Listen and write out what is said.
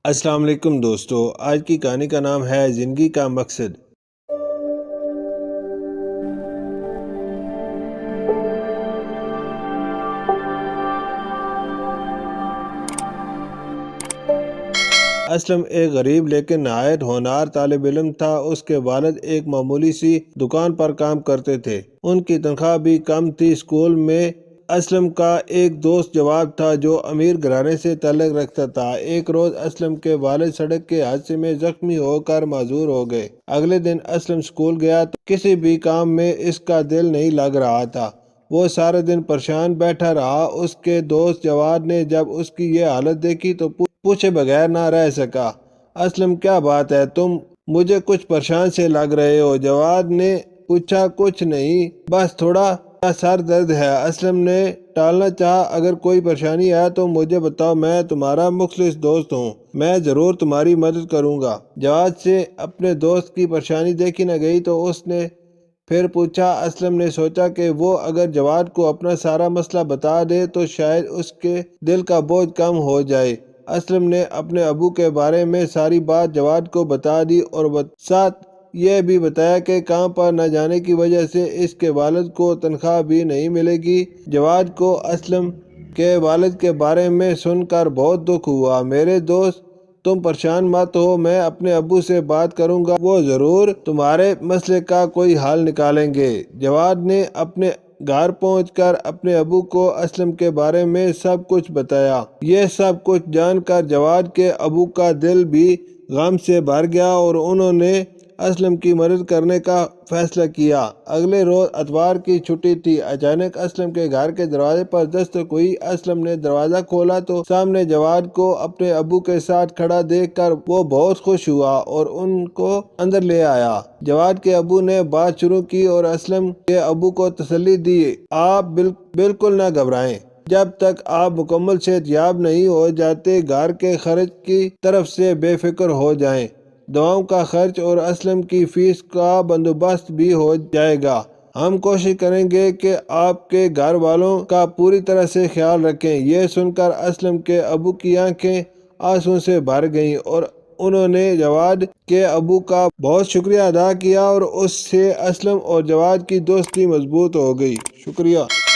السلام علیکم دوستو، آج کی کہانی کا نام ہے زندگی کا مقصد۔ اسلم ایک غریب لیکن نہایت ہونہار طالب علم تھا۔ اس کے والد ایک معمولی سی دکان پر کام کرتے تھے، ان کی تنخواہ بھی کم تھی۔ اسکول میں اسلم کا ایک دوست جواد تھا جو امیر گھرانے سے تعلق رکھتا تھا۔ ایک روز اسلم کے والد سڑک کے حادثے میں زخمی ہو کر معذور ہو گئے۔ اگلے دن اسلم اسکول گیا تو کسی بھی کام میں اس کا دل نہیں لگ رہا تھا۔ وہ سارے دن پریشان بیٹھا رہا۔ اس کے دوست جواد نے جب اس کی یہ حالت دیکھی تو پوچھے بغیر نہ رہ سکا، اسلم کیا بات ہے، تم مجھے کچھ پریشان سے لگ رہے ہو؟ جواد نے پوچھا، کچھ نہیں، بس تھوڑا سر درد ہے۔ اسلم نے ٹالنا چاہا، اگر کوئی پریشانی ہے تو مجھے بتاؤ، میں تمہارا مخلص دوست ہوں، میں ضرور تمہاری مدد کروں گا۔ جواد سے اپنے دوست کی پریشانی دیکھی نہ گئی تو اس نے پھر پوچھا۔ اسلم نے سوچا کہ وہ اگر جواد کو اپنا سارا مسئلہ بتا دے تو شاید اس کے دل کا بوجھ کم ہو جائے۔ اسلم نے اپنے ابو کے بارے میں ساری بات جواد کو بتا دی اور ساتھ یہ بھی بتایا کہ کام پر نہ جانے کی وجہ سے اس کے والد کو تنخواہ بھی نہیں ملے گی۔ جواد کو اسلم کے والد کے بارے میں سن کر بہت دکھ ہوا۔ میرے دوست، تم پریشان مت ہو، میں اپنے ابو سے بات کروں گا، وہ ضرور تمہارے مسئلے کا کوئی حل نکالیں گے۔ جواد نے اپنے گھر پہنچ کر اپنے ابو کو اسلم کے بارے میں سب کچھ بتایا۔ یہ سب کچھ جان کر جواد کے ابو کا دل بھی غم سے بھر گیا اور انہوں نے اسلم کی مدد کرنے کا فیصلہ کیا۔ اگلے روز اتوار کی چھٹی تھی۔ اچانک اسلم کے گھر کے دروازے پر دستک ہوئی۔ اسلم نے دروازہ کھولا تو سامنے جواد کو اپنے ابو کے ساتھ کھڑا دیکھ کر وہ بہت خوش ہوا اور ان کو اندر لے آیا۔ جواد کے ابو نے بات شروع کی اور اسلم کے ابو کو تسلی دی، آپ بالکل نہ گھبرائیں، جب تک آپ مکمل صحت یاب نہیں ہو جاتے گھر کے خرچ کی طرف سے بے فکر ہو جائیں، دواؤں کا خرچ اور اسلم کی فیس کا بندوبست بھی ہو جائے گا۔ ہم کوشش کریں گے کہ آپ کے گھر والوں کا پوری طرح سے خیال رکھیں۔ یہ سن کر اسلم کے ابو کی آنکھیں آنسو سے بھر گئیں اور انہوں نے جواد کے ابو کا بہت شکریہ ادا کیا اور اس سے اسلم اور جواد کی دوستی مضبوط ہو گئی۔ شکریہ۔